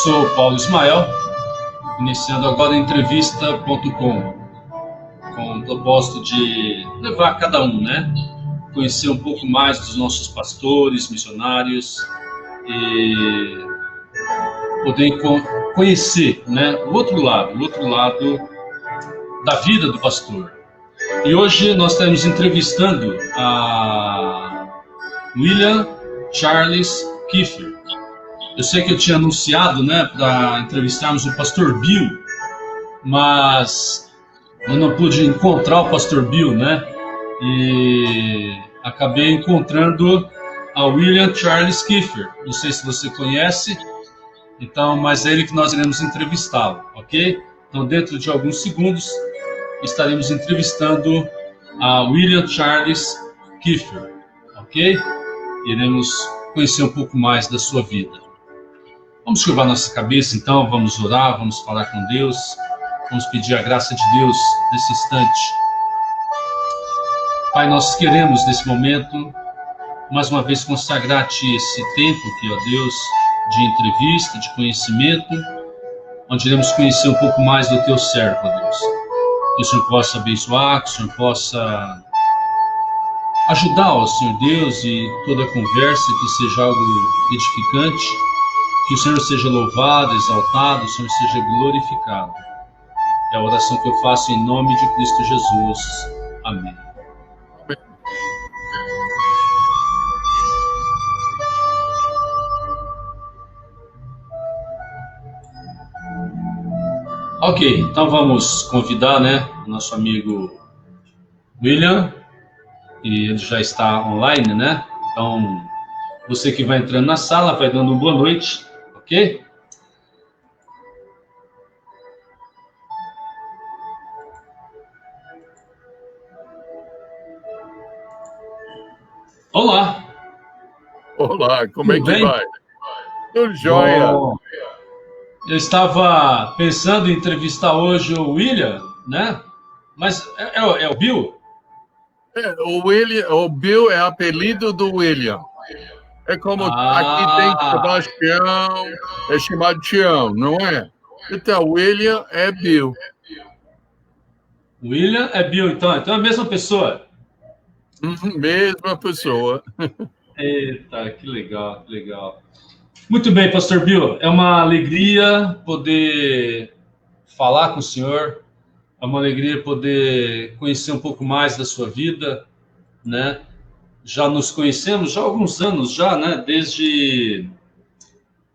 sou Paulo Ismael, iniciando agora a entrevista.com, com o propósito de levar cada um, conhecer um pouco mais dos nossos pastores, missionários e poder conhecer, o outro lado da vida do pastor. E hoje nós estamos entrevistando a William Charles Kiefer. Eu sei que eu tinha anunciado, para entrevistarmos o pastor Bill, mas eu não pude encontrar o pastor Bill, E acabei encontrando a William Charles Kiefer. Não sei se você conhece, então, mas é ele que nós iremos entrevistá-lo, ok? Então, dentro de alguns segundos, estaremos entrevistando a William Charles Kiefer, ok? Iremos conhecer um pouco mais da sua vida. Vamos curvar nossa cabeça, então, vamos orar, vamos falar com Deus, vamos pedir a graça de Deus nesse instante. Pai, nós queremos, nesse momento, mais uma vez consagrar-te esse tempo aqui, ó Deus, de entrevista, de conhecimento, onde iremos conhecer um pouco mais do teu servo, ó Deus. Que o Senhor possa abençoar, que o Senhor possa ajudar, ó Senhor Deus, e toda a conversa que seja algo edificante, que o Senhor seja louvado, exaltado, o Senhor seja glorificado. É a oração que eu faço em nome de Cristo Jesus. Amém. Ok, então vamos convidar, o nosso amigo William, e ele já está online, Então, você que vai entrando na sala, vai dando uma boa noite, ok? Olá! Olá, como Tudo é que bem? vai? Tudo jóia. Bom, eu estava pensando em entrevistar hoje o William, Mas é o Bill? O Bill é apelido do William. É como aqui tem Sebastião, é chamado Tião, não é? Então, William é Bill. William é Bill, então é a mesma pessoa. Mesma pessoa. Eita, que legal, que legal. Muito bem, pastor Bill, é uma alegria poder falar com o senhor, é uma alegria poder conhecer um pouco mais da sua vida, Já nos conhecemos já há alguns anos desde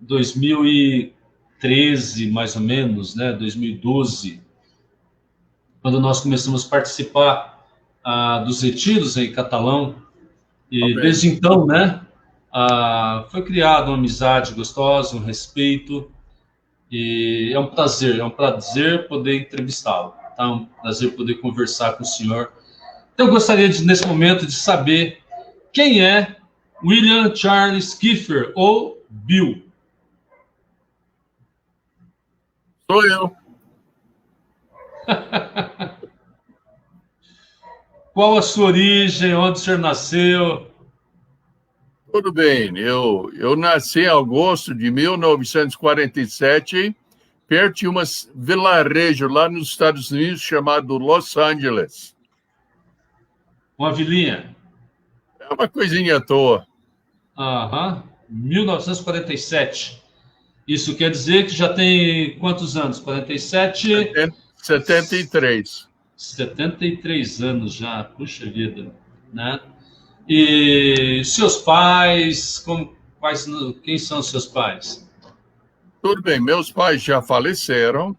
2013, mais ou menos, 2012, quando nós começamos a participar dos retiros em Catalão, e desde então, foi criada uma amizade gostosa, um respeito, e é um prazer poder entrevistá-lo, tá? É um prazer poder conversar com o senhor. Então, eu gostaria, nesse momento, de saber quem é William Charles Kiefer, ou Bill. Sou eu. Qual a sua origem, onde o senhor nasceu? Tudo bem, eu nasci em agosto de 1947, perto de um vilarejo lá nos Estados Unidos chamado Los Angeles. Uma vilinha? É uma coisinha à toa. 1947. Isso quer dizer que já tem quantos anos? 47? 73. 73 anos já, puxa vida, E seus pais, quem são os seus pais? Tudo bem, meus pais já faleceram,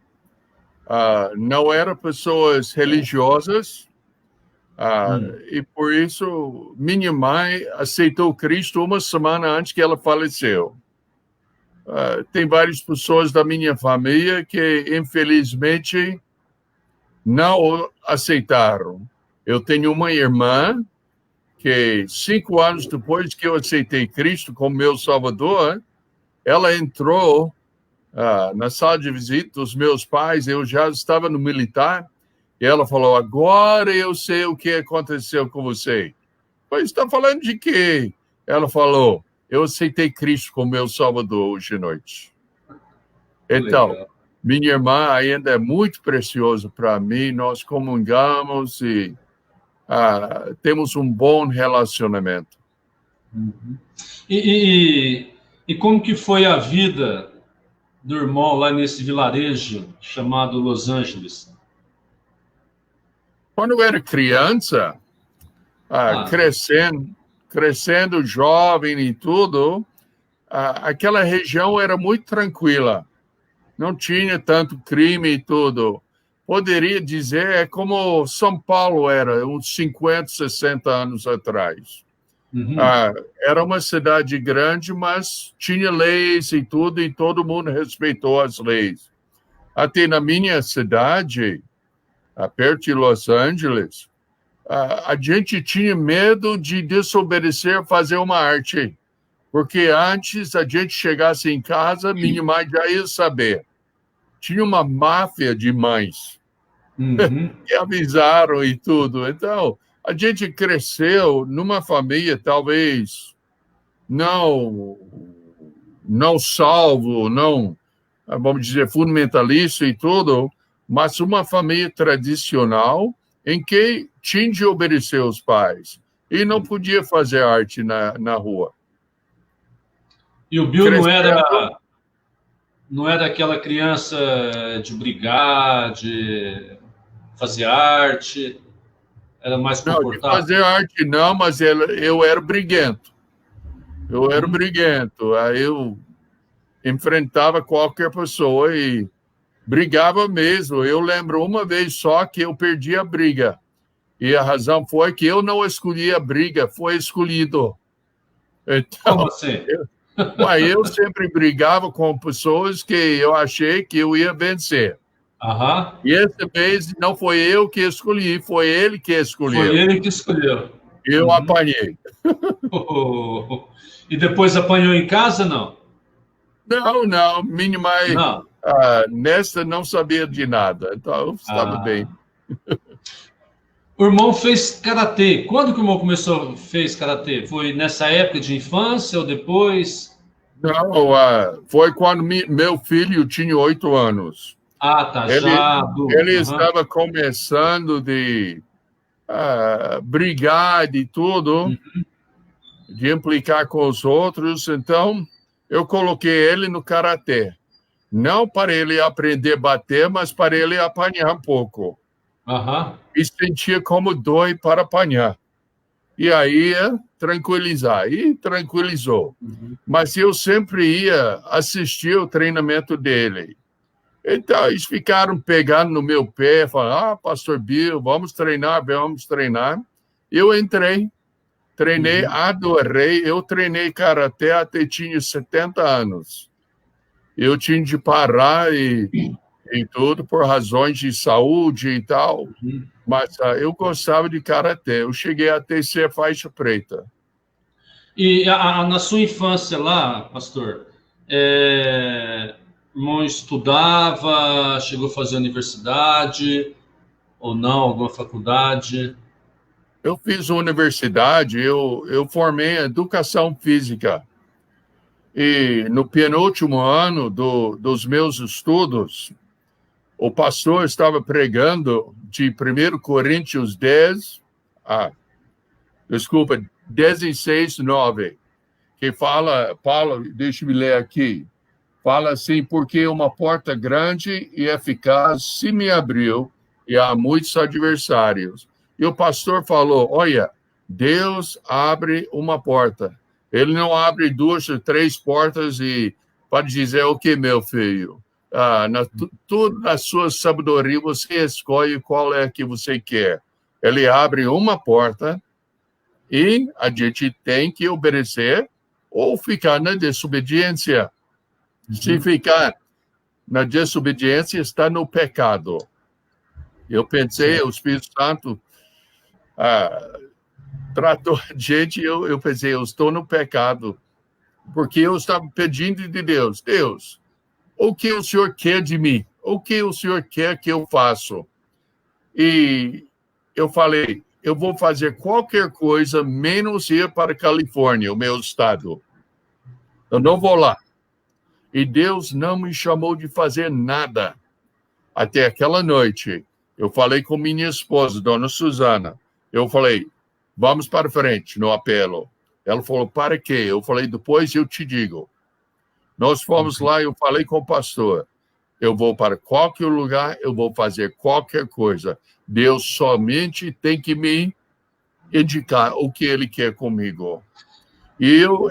não eram pessoas religiosas, e por isso minha mãe aceitou Cristo uma semana antes que ela faleceu. Tem várias pessoas da minha família que, infelizmente, não aceitaram. Eu tenho uma irmã que, 5 anos depois que eu aceitei Cristo como meu Salvador, ela entrou na sala de visita dos meus pais. Eu já estava no militar, e ela falou: agora eu sei o que aconteceu com você. Mas está falando de quê? Ela falou: eu aceitei Cristo como meu Salvador hoje à noite. Então, legal. minha irmã ainda é muito preciosa para mim, nós comungamos e temos um bom relacionamento. Uhum. E como que foi a vida do irmão lá nesse vilarejo chamado Los Angeles? Quando eu era criança, Ah, crescendo jovem e tudo, aquela região era muito tranquila. Não tinha tanto crime e tudo. Poderia dizer, é como São Paulo era, uns 50, 60 anos atrás. uhum. Era uma cidade grande, mas tinha leis e tudo, e todo mundo respeitou as leis. Até na minha cidade, perto de Los Angeles, a gente tinha medo de desobedecer, fazer uma arte. Porque antes a gente chegasse em casa, minha mãe já ia saber. Tinha uma máfia de mães Uhum. que avisaram e tudo. Então, a gente cresceu numa família talvez não salvo, não, vamos dizer, fundamentalista e tudo, mas uma família tradicional em que tinha de obedecer os pais e não podia fazer arte na rua. E o Bill Crescendo, não era aquela criança de brigar, de fazer arte, era mais não, de comportado. fazer arte não, mas eu era briguento. Eu era Uhum. briguento. Aí eu enfrentava qualquer pessoa e brigava mesmo. Eu lembro uma vez só que eu perdi a briga. E a razão foi que eu não escolhi a briga, foi escolhido. Como Então, assim? eu sempre brigava com pessoas que eu achei que eu ia vencer. Aham. E essa vez não foi eu que escolhi, foi ele que Foi escolheu. ele que escolheu. Eu Uhum. apanhei. E depois apanhou em casa, não? Não, minha mãe, Não. nesta não sabia de nada, então eu estava bem. Ah. O irmão fez karatê. Quando que o irmão fez karatê? Foi nessa época de infância ou depois? Não, foi quando meu filho tinha 8 anos. Ah, tá, Ele, já adulto. ele Aham. estava começando de brigar de tudo, de implicar com os outros, então eu coloquei ele no karatê. Não para ele aprender a bater, mas para ele apanhar um pouco. Aham. E sentia como dói para apanhar. E aí tranquilizar. E tranquilizou. Uhum. Mas eu sempre ia assistir o treinamento dele. Então, eles ficaram pegando no meu pé, falando, Pastor Bill, vamos treinar, vamos treinar. Eu treinei, Uhum. adorei. Eu treinei karatê até tinha 70 anos. Eu tinha de parar e tudo por razões de saúde e tal. Uhum. Mas eu gostava de karatê. Eu cheguei até ser faixa preta. E na sua infância lá, pastor, o irmão estudava, chegou a fazer universidade ou não, alguma faculdade? Eu fiz universidade, eu formei em educação física. E no penúltimo ano dos meus estudos, o pastor estava pregando de 1 Coríntios 10, desculpa, 16:9, que fala, Paulo, deixa-me ler aqui, fala assim, porque uma porta grande e eficaz se me abriu e há muitos adversários. E o pastor falou, olha, Deus abre uma porta. Ele não abre 2 ou 3 portas e pode dizer, o que, meu filho? Tudo na sua sabedoria você escolhe qual é que você quer. Ele abre uma porta e a gente tem que obedecer ou ficar na desobediência. Se ficar na desobediência, está no pecado. Eu pensei, o Certo. Espírito Santo tratou a gente e eu pensei, eu estou no pecado. Porque eu estava pedindo de Deus, Deus, o que o Senhor quer de mim? O que o Senhor quer que eu faça? E eu falei, eu vou fazer qualquer coisa menos ir para a Califórnia, o meu estado. Eu não vou lá. E Deus não me chamou de fazer nada. Até aquela noite, eu falei com minha esposa, dona Suzana. Eu falei, vamos para frente no apelo. Ela falou, para quê? Eu falei, depois eu te digo. Nós fomos lá, eu falei com o pastor. Eu vou para qualquer lugar, eu vou fazer qualquer coisa. Deus somente tem que me indicar o que Ele quer comigo. E eu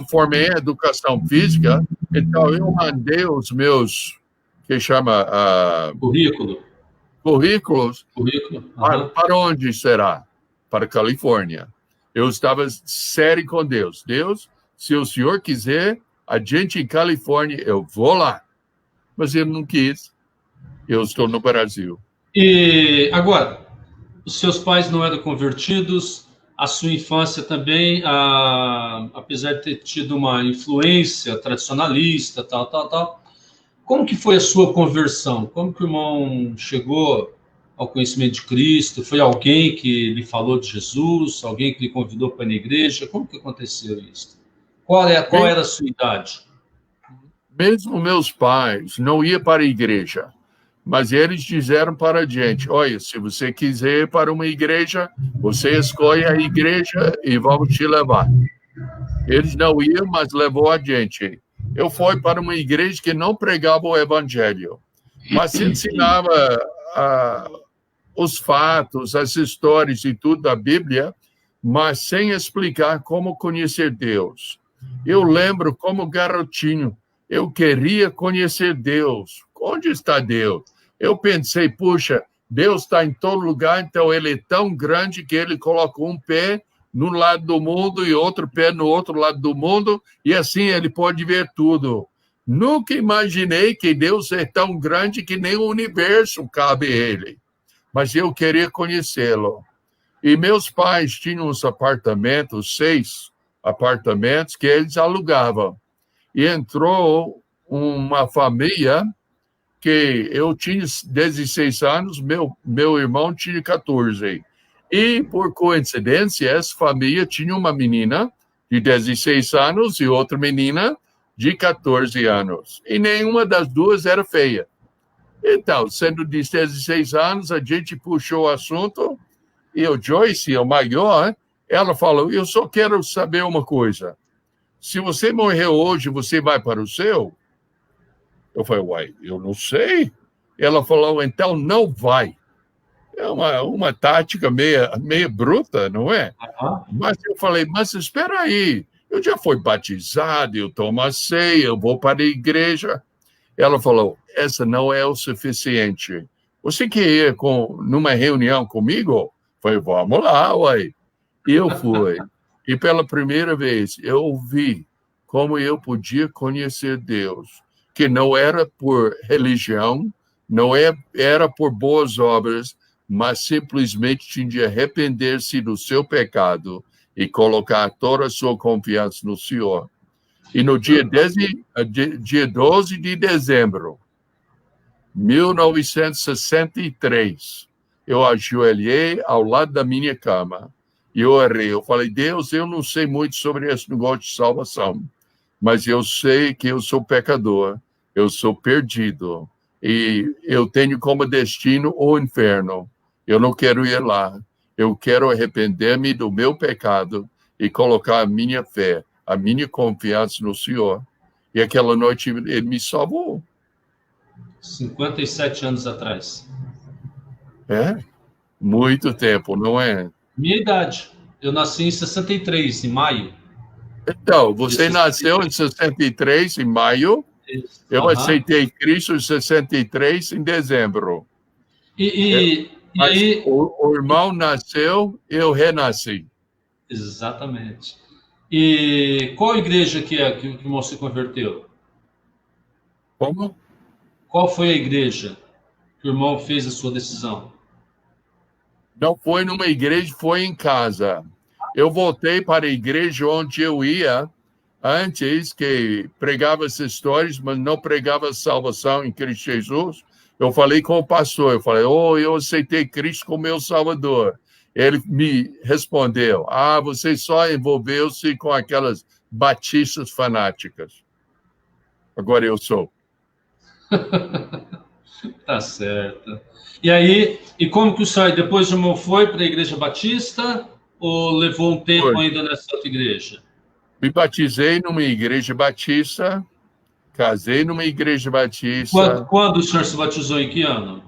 formei em educação física, então eu mandei os meus, que chama currículos. Para onde será? Para a Califórnia. Eu estava sério com Deus. Deus, se o Senhor quiser, a gente em Califórnia, eu vou lá. Mas ele não quis. Eu estou no Brasil. E agora, os seus pais não eram convertidos, a sua infância também, apesar de ter tido uma influência tradicionalista, tal. Como que foi a sua conversão? Como que o irmão chegou ao conhecimento de Cristo? Foi alguém que lhe falou de Jesus? Alguém que lhe convidou para ir na igreja? Como que aconteceu isso? Qual era a sua idade? Mesmo meus pais não iam para a igreja, mas eles disseram para a gente, olha, se você quiser ir para uma igreja, você escolhe a igreja e vamos te levar. Eles não iam, mas levou a gente. Eu fui para uma igreja que não pregava o evangelho, mas ensinava os fatos, as histórias e tudo da Bíblia, mas sem explicar como conhecer Deus. Eu lembro como garotinho, eu queria conhecer Deus. Onde está Deus? Eu pensei, puxa, Deus está em todo lugar, então ele é tão grande que ele coloca um pé num lado do mundo e outro pé no outro lado do mundo, e assim ele pode ver tudo. Nunca imaginei que Deus é tão grande que nem o universo cabe a ele. Mas eu queria conhecê-lo. E meus pais tinham uns apartamentos, 6 apartamentos, que eles alugavam. E entrou uma família que eu tinha 16 anos, meu irmão tinha 14. E, por coincidência, essa família tinha uma menina de 16 anos e outra menina de 14 anos. E nenhuma das duas era feia. Então, sendo de 16 anos, a gente puxou o assunto e o Joyce, o maior, ela falou, eu só quero saber uma coisa. Se você morrer hoje, você vai para o céu? Eu falei, uai, eu não sei. Ela falou, então não vai. É uma tática meia bruta, não é? Mas eu falei, mas espera aí, eu já fui batizado, eu tomo a ceia, eu vou para a igreja. Ela falou, essa não é o suficiente. Você quer ir numa reunião comigo? Eu falei, vamos lá, uai. E eu fui. E pela primeira vez eu vi como eu podia conhecer Deus, que não era por religião, não era por boas obras, mas simplesmente tinha de arrepender-se do seu pecado e colocar toda a sua confiança no Senhor. E no dia 12 de dezembro de 1963, eu ajoelhei ao lado da minha cama e eu orei. Eu falei, Deus, eu não sei muito sobre esse negócio de salvação, mas eu sei que eu sou pecador, eu sou perdido e eu tenho como destino o inferno. Eu não quero ir lá. Eu quero arrepender-me do meu pecado e colocar a minha fé, a minha confiança no Senhor. E aquela noite ele me salvou. 57 anos atrás. É? Muito tempo, não é? Minha idade. Eu nasci em 63, em maio. Então, você nasceu em 63, em maio. Eu aceitei Cristo em 63, em dezembro. E aí... O irmão nasceu, eu renasci. Exatamente. E qual igreja que o irmão se converteu? Como? Qual foi a igreja que o irmão fez a sua decisão? Não foi numa igreja, foi em casa. Eu voltei para a igreja onde eu ia antes, que pregava essas histórias, mas não pregava salvação em Cristo Jesus. Eu falei com o pastor, eu falei, eu aceitei Cristo como meu Salvador. Ele me respondeu, você só envolveu-se com aquelas batistas fanáticas. agora eu sou. Tá certo. E aí, e como que o senhor, depois o irmão foi para a Igreja Batista ou levou um tempo Foi. ainda nessa outra igreja? Me batizei numa igreja batista, casei numa igreja Quando, batista. quando o senhor se batizou? Em que ano?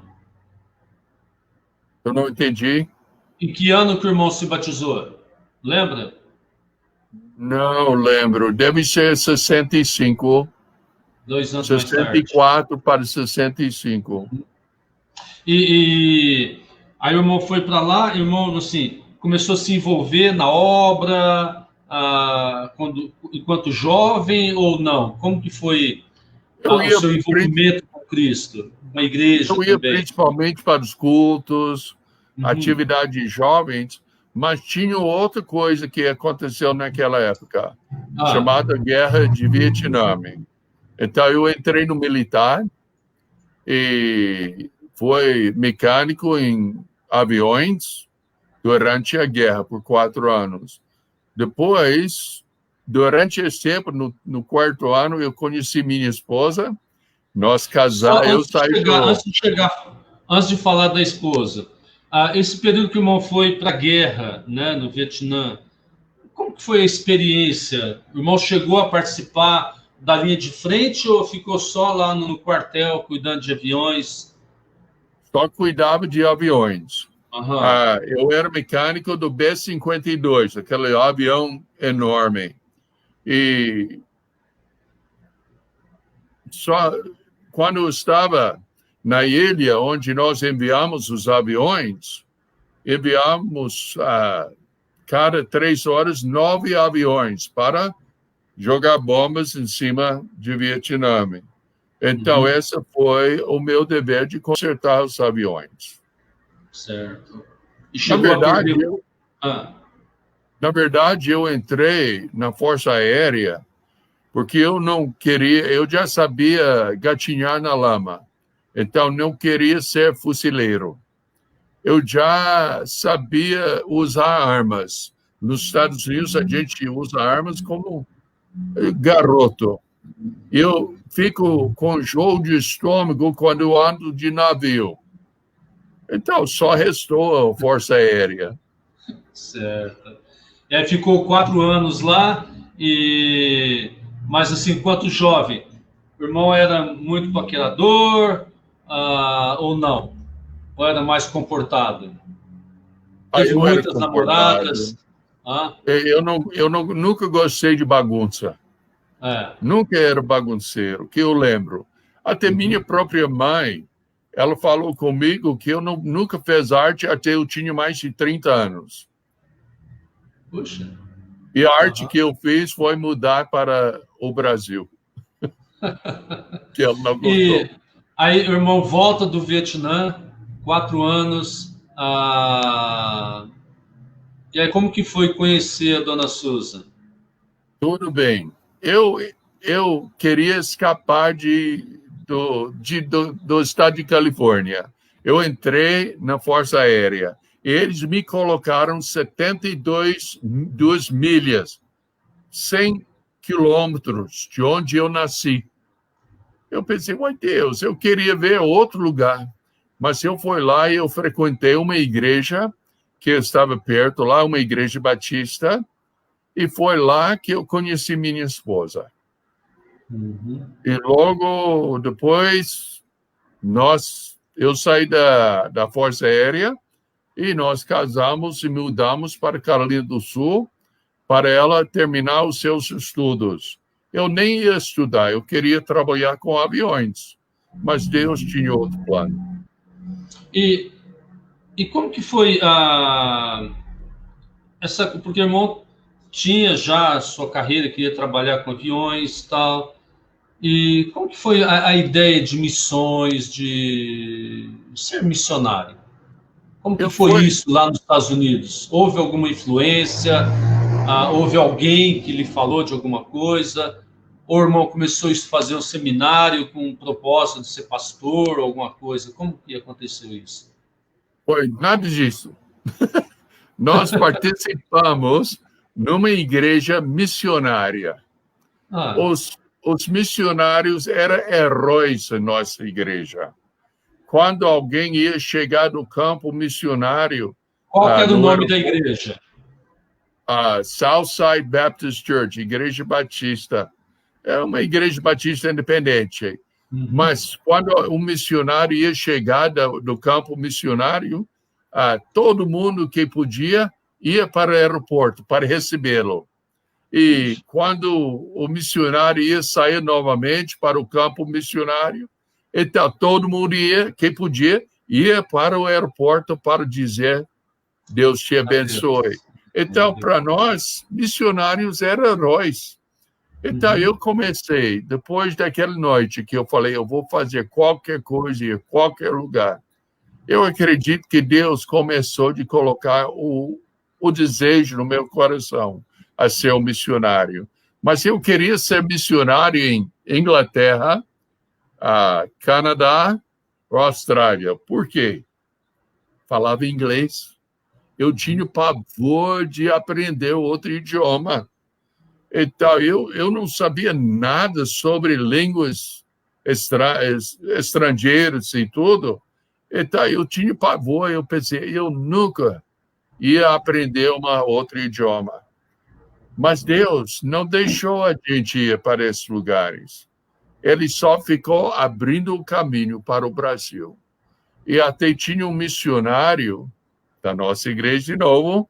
Eu não entendi. Em que ano que o irmão se batizou? Lembra? Não lembro. Deve ser 65, 2 anos mais tarde. 64 para 65. E aí o irmão foi para lá, o irmão assim, começou a se envolver na obra enquanto jovem ou não? Como que foi Eu o ia, seu envolvimento com Cristo? Uma igreja eu ia também? principalmente para os cultos, Uhum. atividades de jovens, mas tinha outra coisa que aconteceu naquela época, Ah, chamada Guerra de Vietnã. Então, eu entrei no militar e fui mecânico em aviões durante a guerra por 4 anos. Depois, durante esse tempo, no quarto ano, eu conheci minha esposa. Nós só casamos, eu saí do. antes de falar da esposa, esse período que o irmão foi para a guerra, né, no Vietnã, como que foi a experiência? O irmão chegou a participar da linha de frente ou ficou só lá no quartel cuidando de aviões? Só cuidava de aviões. Aham. Eu era mecânico do B-52, aquele avião enorme. E só quando eu estava na ilha onde nós enviamos os aviões, enviamos cada 3 horas 9 aviões para jogar bombas em cima de Vietnã. Então, Uhum. esse foi o meu dever de consertar os aviões. Certo. E Na chegou a verdade, perder. eu, Ah, na verdade, eu entrei na Força Aérea porque eu não queria, eu já sabia gatinhar na lama, então não queria ser fuzileiro. Eu já sabia usar armas. Nos Estados Unidos, a gente usa armas como garoto. Eu fico com jogo de estômago quando eu ando de navio. Então, só restou a Força Aérea. certo. E aí ficou 4 anos lá, mas assim, enquanto jovem, o irmão era muito paquerador, ou não? Ou era mais comportado? Aí Teve eu era muitas comportado. namoradas? Ah, Eu nunca gostei de bagunça. é. Nunca era bagunceiro, que eu lembro. Até minha Uhum. própria mãe, ela falou comigo que eu nunca fiz arte até eu tinha mais de 30 anos. Puxa. E a arte Aham. que eu fiz foi mudar para o Brasil, que ela não E gostou. aí o irmão volta do Vietnã, 4 anos. E aí como que foi conhecer a dona Susan? Tudo bem. Eu queria escapar do estado de Califórnia. Eu entrei na Força Aérea. Eles me colocaram 72 milhas, 100 quilômetros de onde eu nasci. Eu pensei, meu Deus, eu queria ver outro lugar. Mas eu fui lá e eu frequentei uma igreja que estava perto lá, uma igreja batista, e foi lá que eu conheci minha esposa. Uhum. E logo depois, eu saí da Força Aérea e nós casamos e mudamos para Carolina do Sul para ela terminar os seus estudos. Eu nem ia estudar, eu queria trabalhar com aviões, mas Deus tinha outro plano. E, e como que foi porque o irmão tinha já a sua carreira, queria trabalhar com aviões e tal. E como que foi a ideia de missões, de ser missionário? Como que Eu foi fui, isso lá nos Estados Unidos? Houve alguma influência? Houve alguém que lhe falou de alguma coisa? Ou o irmão começou a fazer um seminário com o propósito de ser pastor, alguma coisa? Como que aconteceu isso? foi nada disso. Nós participamos numa igreja missionária. Ah, Os, os missionários eram heróis em nossa igreja. Quando alguém ia chegar do campo missionário... Qual que era o nome da igreja? Southside Baptist Church, Igreja Batista. É uma igreja batista independente. Mas quando um missionário ia chegar do campo missionário, todo mundo que podia ia para o aeroporto para recebê-lo. E quando o missionário ia sair novamente para o campo missionário, então todo mundo que podia, ia para o aeroporto para dizer Deus te abençoe. Então, para nós, missionários eram heróis. Então, eu comecei, depois daquela noite que eu falei, eu vou fazer qualquer coisa em qualquer lugar. Eu acredito que Deus começou de colocar o desejo no meu coração a ser um missionário. Mas eu queria ser missionário em Inglaterra, Canadá, Austrália. Por quê? Falava inglês. Eu tinha pavor de aprender outro idioma. Então, eu não sabia nada sobre línguas estrangeiras e tudo. Então, eu tinha pavor. Eu pensei, eu nunca ia aprender outro idioma. Mas Deus não deixou a gente ir para esses lugares. Ele só ficou abrindo o caminho para o Brasil. E até tinha um missionário da nossa igreja de novo,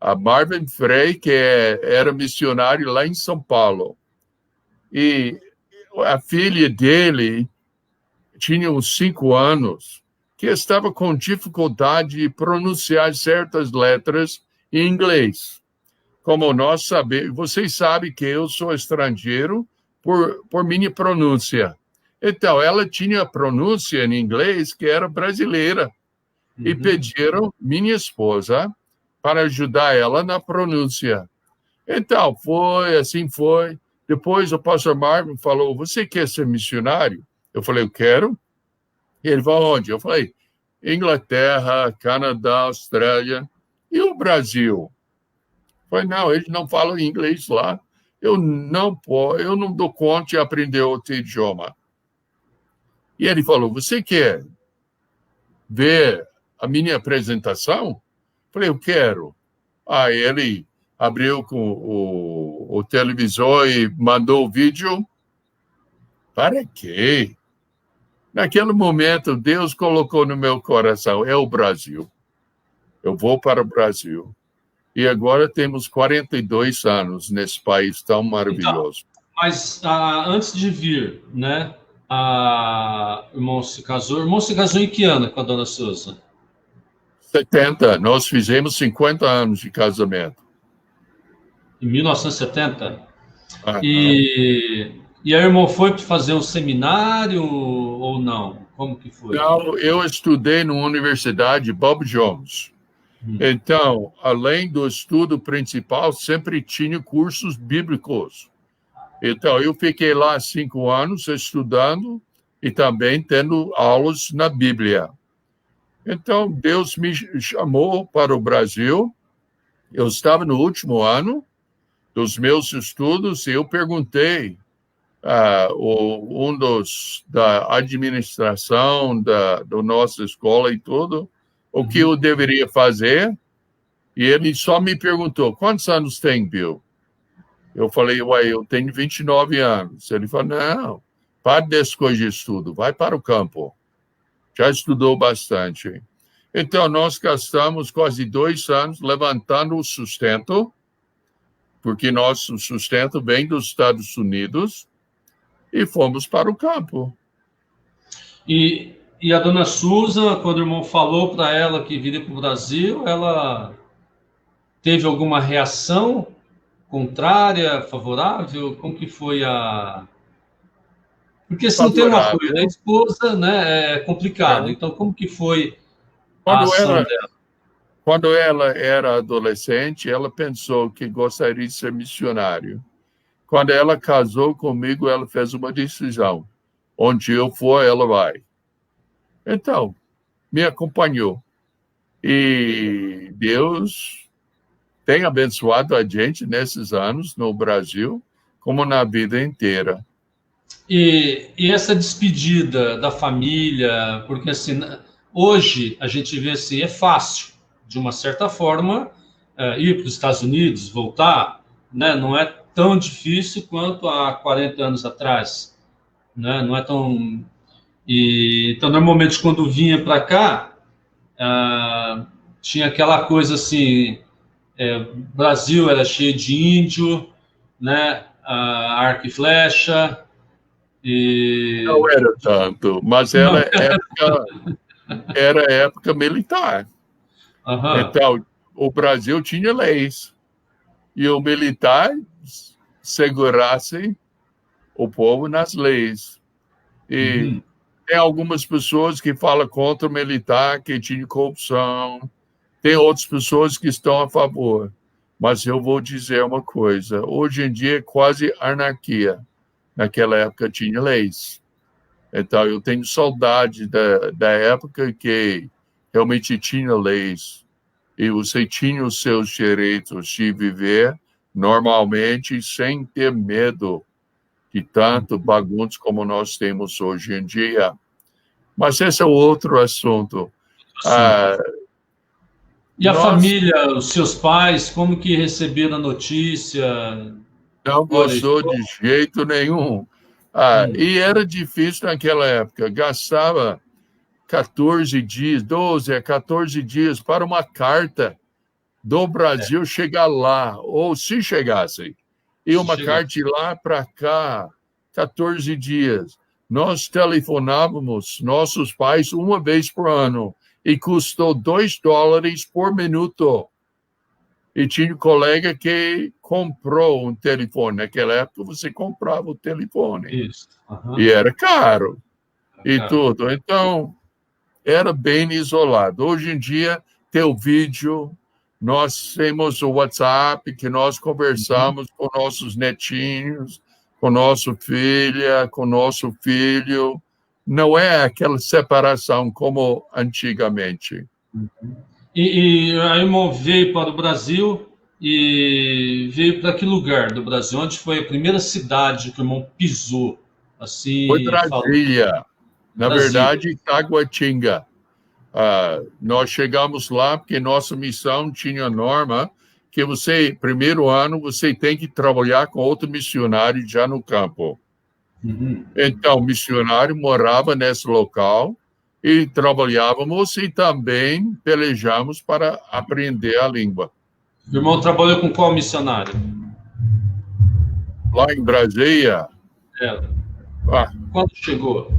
a Marvin Frey, que era missionário lá em São Paulo. E a filha dele tinha uns 5 anos, que estava com dificuldade de pronunciar certas letras em inglês. Como nós sabemos, vocês sabem que eu sou estrangeiro por minha pronúncia. Então, ela tinha pronúncia em inglês que era brasileira. E pediram minha esposa para ajudar ela na pronúncia. Então, assim foi. Depois o pastor Marvin falou, você quer ser missionário? Eu falei, eu quero. E ele falou, onde? Eu falei, Inglaterra, Canadá, Austrália e o Brasil. Eu falei, não, eles não falam inglês lá. Eu não dou conta de aprender outro idioma. E ele falou, você quer ver a minha apresentação? Falei, eu quero. Ele abriu com o televisor e mandou o vídeo. Para quê? Naquele momento, Deus colocou no meu coração, é o Brasil. Eu vou para o Brasil. E agora temos 42 anos nesse país tão maravilhoso. Então, mas antes de vir, né? O irmão se casou. O irmão se casou em que ano com a dona Souza? 70. Nós fizemos 50 anos de casamento. Em 1970? E aí o irmão foi para fazer um seminário ou não? Como que foi? Não, eu estudei na Universidade Bob Jones. Então, além do estudo principal, sempre tinha cursos bíblicos. Então, eu fiquei lá 5 anos estudando e também tendo aulas na Bíblia. Então, Deus me chamou para o Brasil. Eu estava no último ano dos meus estudos e eu perguntei da administração da nossa escola e tudo, o que eu deveria fazer. E ele só me perguntou, quantos anos tem, Bill? Eu falei, eu tenho 29 anos. Ele falou, não, para dessas coisas de estudo, vai para o campo. Já estudou bastante. Então, nós gastamos quase 2 anos levantando o sustento, porque nosso sustento vem dos Estados Unidos, e fomos para o campo. E a dona Susan, quando o irmão falou para ela que viria para o Brasil, ela teve alguma reação contrária, favorável? Como que foi a... Porque se não tem um apoio da esposa, né, é complicado. Então, como que foi a ação dela? Quando ela era adolescente, ela pensou que gostaria de ser missionário. Quando ela casou comigo, ela fez uma decisão. Onde eu for, ela vai. Então, me acompanhou. E Deus tem abençoado a gente nesses anos no Brasil, como na vida inteira. E essa despedida da família, porque assim, hoje a gente vê assim, é fácil, de uma certa forma, ir para os Estados Unidos, voltar, né? Não é tão difícil quanto há 40 anos atrás, né? Não é tão... então, normalmente, quando vinha para cá, tinha aquela coisa assim, Brasil era cheio de índio, né? Arco e flecha, Não e... era tanto, mas Não. era época militar. Aham. Então, o Brasil tinha leis e o militar segurasse o povo nas leis. E Uhum. tem algumas pessoas que falam contra o militar, que tinha corrupção. Tem outras pessoas que estão a favor. Mas eu vou dizer uma coisa: hoje em dia é quase anarquia. Naquela época tinha leis. Então, eu tenho saudade da época que realmente tinha leis e você tinha os seus direitos de viver normalmente sem ter medo de tanto bagunça como nós temos hoje em dia. Mas esse é outro assunto. Assunto. Ah, E a nós família, os seus pais, como que receberam a notícia? não Olha, gostou estou... de jeito nenhum. Hum, E era difícil naquela época. Gastava 14 dias, 12 a 14 dias para uma carta do Brasil chegar lá, ou se chegasse. E se uma chegar. carta de lá para cá, 14 dias. Nós telefonávamos nossos pais uma vez por ano e custou $2 por minuto. E tinha um colega que comprou um telefone. Naquela época você comprava o telefone. Isso. E Aham. era caro e Cara. tudo. Então, era bem isolado. Hoje em dia, tem o vídeo, nós temos o WhatsApp, que nós Uhum. conversamos com nossos netinhos, com nossa filha, com nosso filho. Não é aquela separação como antigamente. E aí o irmão veio para o Brasil e veio para que lugar do Brasil? Onde foi a primeira cidade que o irmão pisou? Foi Assim, falou. Brasília, na Brasília. verdade, Taguatinga. Nós chegamos lá porque nossa missão tinha norma que você, primeiro ano, você tem que trabalhar com outro missionário já no campo. Uhum. Então, o missionário morava nesse local e trabalhávamos e também pelejamos para aprender a língua. O irmão trabalhou com qual missionário? Lá em Brasília, Era. ah, Quando chegou?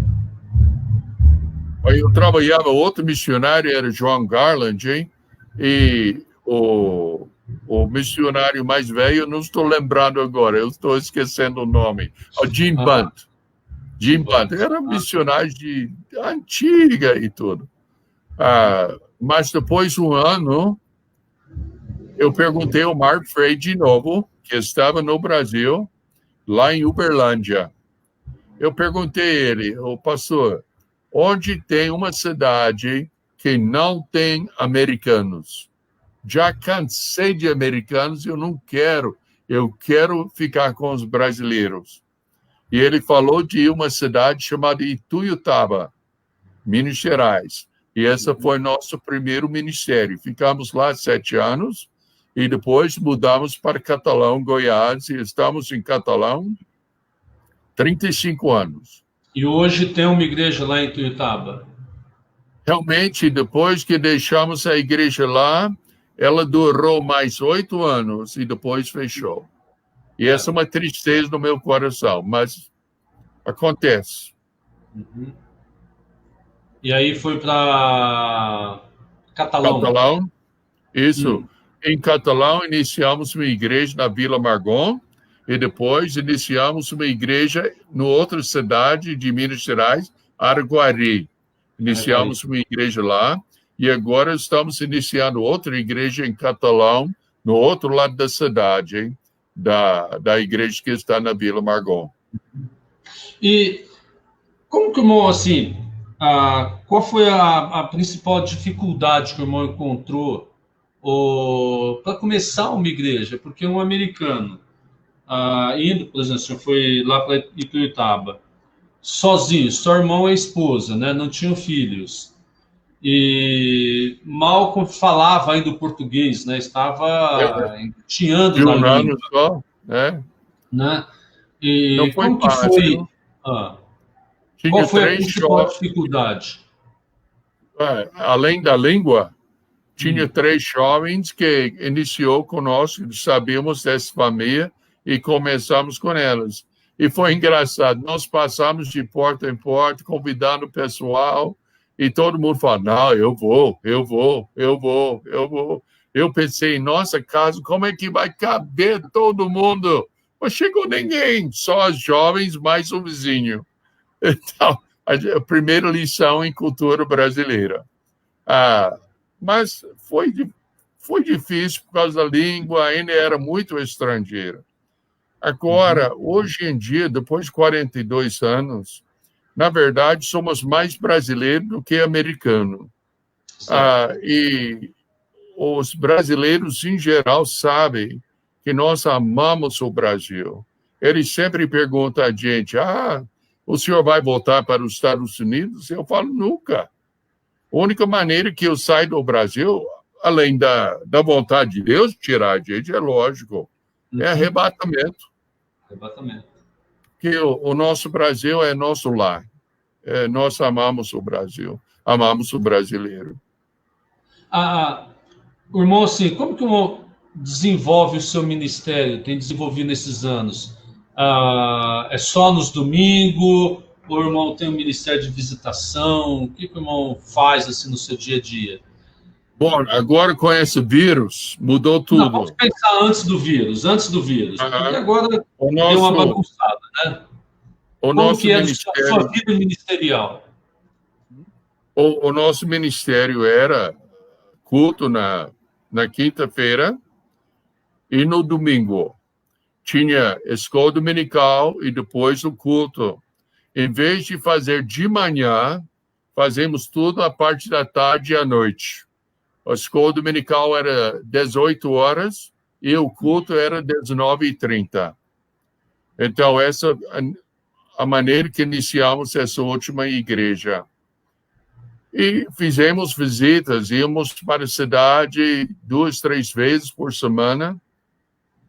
eu trabalhava, outro missionário era João Garland, hein? E o missionário mais velho, eu não estou lembrando agora, eu estou esquecendo o nome, o Jim Aham. Bunt. Jim Bunt Bantos. era missionário de antiga e tudo. Mas depois de um ano, eu perguntei ao Mark Frey de novo, que estava no Brasil, lá em Uberlândia. Eu perguntei a ele, o pastor, onde tem uma cidade que não tem americanos? Já cansei de americanos, eu não quero. Eu quero ficar com os brasileiros. E ele falou de uma cidade chamada Ituiutaba, Minas Gerais. E esse foi nosso primeiro ministério. Ficamos lá 7 anos e depois mudamos para Catalão, Goiás, e estamos em Catalão 35 anos. E hoje tem uma igreja lá em Tuiutaba. Realmente, depois que deixamos a igreja lá, ela durou mais 8 anos e depois fechou. E essa é uma tristeza no meu coração, mas acontece. Uhum. E aí foi para Catalão. Catalão, isso. Hum. Em Catalão, iniciamos uma igreja na Vila Margon e depois iniciamos uma igreja em outra cidade de Minas Gerais, Araguari. Araguari. Iniciamos uma igreja lá e agora estamos iniciando outra igreja em Catalão, no outro lado da cidade, hein? Da igreja que está na Vila Margon. E como que o irmão, assim, qual foi a principal dificuldade que o irmão encontrou para começar uma igreja? Porque um americano indo, por exemplo, o senhor foi lá para Ituiutaba, sozinho, só irmão e esposa, né? Não tinham filhos. E mal falava ainda o português, né? Estava engatinhando De na um ano língua, só, né? né? Não E foi como que foi? fácil. ah, Qual Tinha foi a três principal jovens, dificuldade? além da língua, tinha Hum, três jovens que iniciou conosco, sabíamos dessa família e começamos com elas. E foi engraçado, nós passamos de porta em porta, convidando o pessoal, e todo mundo falou, não, eu vou, eu vou, eu vou, eu vou. Eu pensei, em nossa casa, como é que vai caber todo mundo? Não chegou ninguém, só os jovens mais o vizinho. Então, a primeira lição em cultura brasileira. Ah, mas foi difícil por causa da língua, ainda era muito estrangeira. uhum, Agora, hoje em dia, depois de 42 anos, na verdade, somos mais brasileiros do que americanos. certo. E os brasileiros, em geral, sabem que nós amamos o Brasil. Eles sempre perguntam a gente: o senhor vai voltar para os Estados Unidos? Eu falo: nunca. A única maneira que eu saio do Brasil, além da vontade de Deus tirar a gente, é lógico, é Uhum, arrebatamento. exatamente. Que o nosso Brasil é nosso lar. Nós amamos o Brasil, amamos o brasileiro. O irmão, assim, como que o irmão desenvolve o seu ministério, tem desenvolvido nesses anos? É só nos domingos? O irmão tem um ministério de visitação? O que o irmão faz assim no seu dia a dia? Bom, agora com esse vírus, mudou Não, vamos tudo. pensar antes do vírus, porque Ah, agora O deu uma nosso, bagunçada, né? o Como nosso que era a sua ministério, vida ministerial? o nosso ministério era culto na quinta-feira e no domingo. Tinha escola dominical e depois o culto. Em vez de fazer de manhã, fazemos tudo a parte da tarde e à noite. A escola dominical era 18 horas e o culto era 19h30. Então, essa a maneira que iniciamos essa última igreja. E fizemos visitas, íamos para a cidade 2, 3 vezes por semana,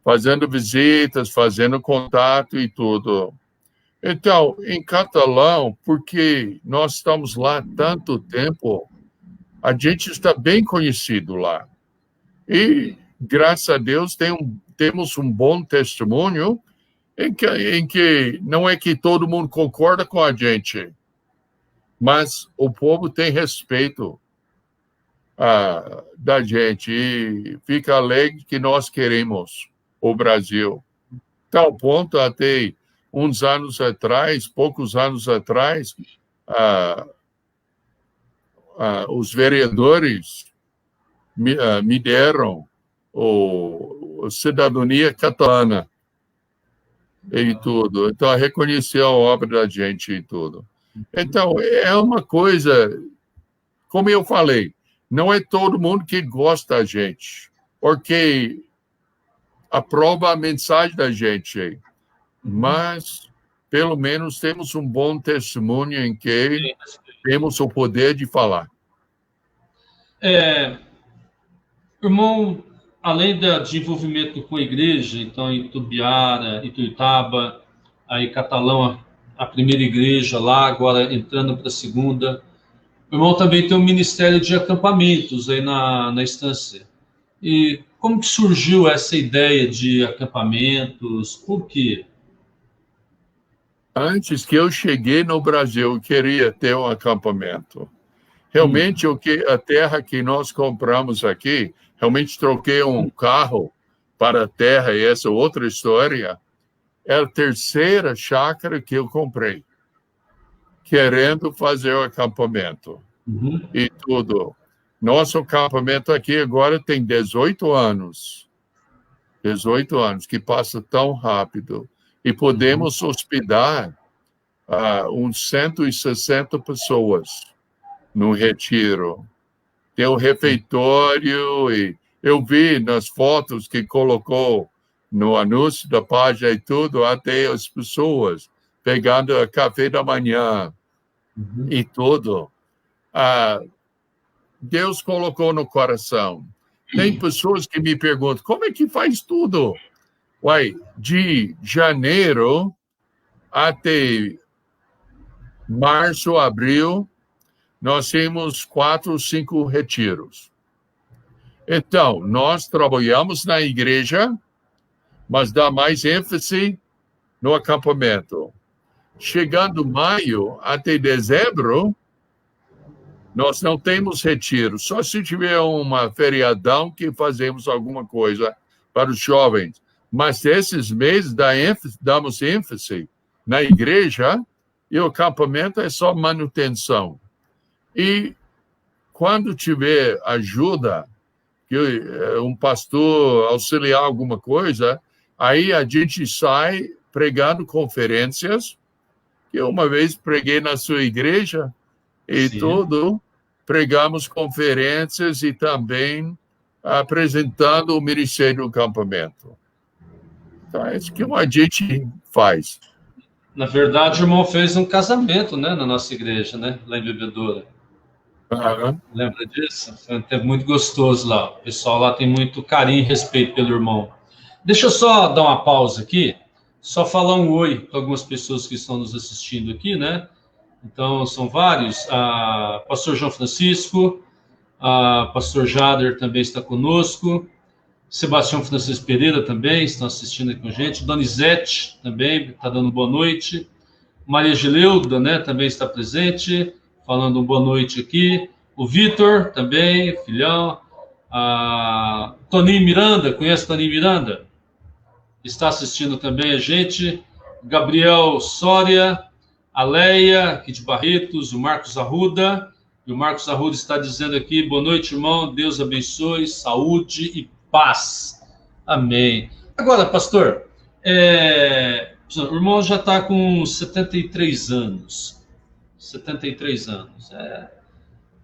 fazendo visitas, fazendo contato e tudo. Então, em catalão, porque nós estamos lá há tanto tempo, a gente está bem conhecido lá. E, graças a Deus, temos um bom testemunho em que não é que todo mundo concorda com a gente, mas o povo tem respeito da gente e fica alegre que nós queremos o Brasil. Tal ponto, até uns anos atrás, poucos anos atrás, ah, os vereadores me deram a cidadania catalana e tudo. Então, reconheceu a obra da gente e tudo. Então, é uma coisa, como eu falei, não é todo mundo que gosta da gente, porque aprova a mensagem da gente, mas pelo menos temos um bom testemunho em que temos o poder de falar. Irmão, além do desenvolvimento com a igreja, então em Tubiara, Ituiutaba, aí Catalão, a primeira igreja lá, agora entrando para a segunda. O irmão também tem um ministério de acampamentos aí na estância. E como que surgiu essa ideia de acampamentos? Por quê? Antes que eu cheguei no Brasil, eu queria ter um acampamento. Realmente, a terra que nós compramos aqui, realmente troquei um carro para a terra, e essa é outra história, é a terceira chácara que eu comprei, querendo fazer o acampamento. Uhum. E tudo. Nosso acampamento aqui agora tem 18 anos. 18 anos, que passa tão rápido. E podemos hospedar uns 160 pessoas no retiro. Tem o refeitório e eu vi nas fotos que colocou no anúncio da página e tudo, até as pessoas pegando café da manhã e tudo. Deus colocou no coração. Tem pessoas que me perguntam, como é que faz tudo? Uai, de janeiro até março, abril, nós temos 4 ou 5 retiros. Então, nós trabalhamos na igreja, mas dá mais ênfase no acampamento. Chegando maio até dezembro, nós não temos retiro. Só se tiver uma feriadão que fazemos alguma coisa para os jovens. Mas esses meses damos ênfase na igreja e o acampamento é só manutenção. E quando tiver ajuda, que um pastor auxiliar alguma coisa, aí a gente sai pregando conferências, que uma vez preguei na sua igreja e tudo, pregamos conferências e também apresentando o Ministério do Acampamento. Então, é isso que a gente faz. Na verdade, o irmão fez um casamento, né, na nossa igreja, né, lá em Bebedouro. Lembra disso? Foi um tempo muito gostoso lá. O pessoal lá tem muito carinho e respeito pelo irmão. Deixa eu só dar uma pausa aqui, só falar um oi para algumas pessoas que estão nos assistindo aqui, né? Então, são vários. Pastor João Francisco, Pastor Jader também está conosco, Sebastião Francisco Pereira também estão assistindo aqui com a gente, Donizete também está dando boa noite, Maria Gileuda, né, também está presente, falando boa noite aqui, o Vitor também, filhão, Toninho Miranda, conhece Toninho Miranda? Está assistindo também a gente, Gabriel Soria, a Leia, aqui de Barretos, o Marcos Arruda, e o Marcos Arruda está dizendo aqui, boa noite, irmão, Deus abençoe, saúde e paz. Amém. Agora, pastor, o irmão já está com 73 anos. 73 anos.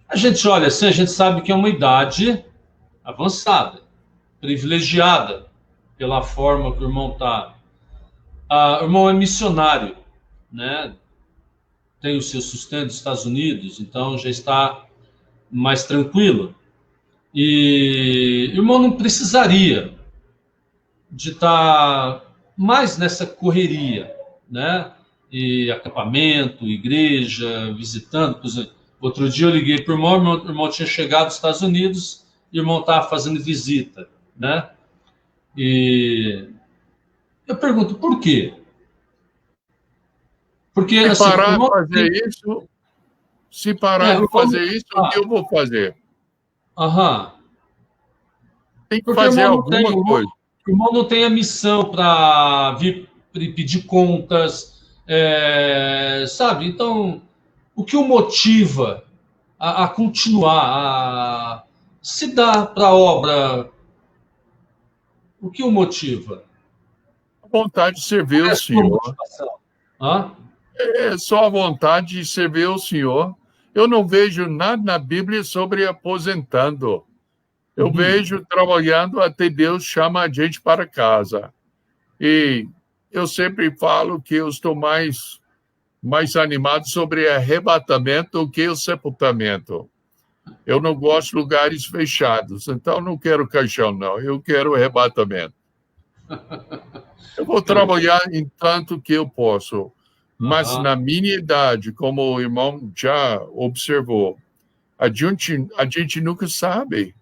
A gente olha assim, a gente sabe que é uma idade avançada, privilegiada, pela forma que o irmão está. O irmão é missionário, né? Tem o seu sustento nos Estados Unidos, então já está mais tranquilo. E o irmão não precisaria de estar mais nessa correria, né? E acampamento, igreja, visitando. Por exemplo, outro dia eu liguei para o irmão tinha chegado dos Estados Unidos e o irmão estava fazendo visita, né? E eu pergunto, por quê? Porque, se assim, parar de fazer isso, o que eu vou fazer? Tem que fazer alguma coisa. O irmão não tem a missão para vir pedir contas, sabe? Então, o que o motiva a continuar, a se dar para a obra? O que o motiva? A vontade de servir o Senhor. É só a vontade de servir o Senhor. Eu não vejo nada na Bíblia sobre aposentando. Eu vejo trabalhando até Deus chama a gente para casa. E eu sempre falo que eu estou mais animado sobre arrebatamento do que o sepultamento. Eu não gosto de lugares fechados, então não quero caixão, não. Eu quero arrebatamento. Eu vou trabalhar em tanto que eu posso. Mas na minha idade, como o irmão já observou, a gente nunca sabe.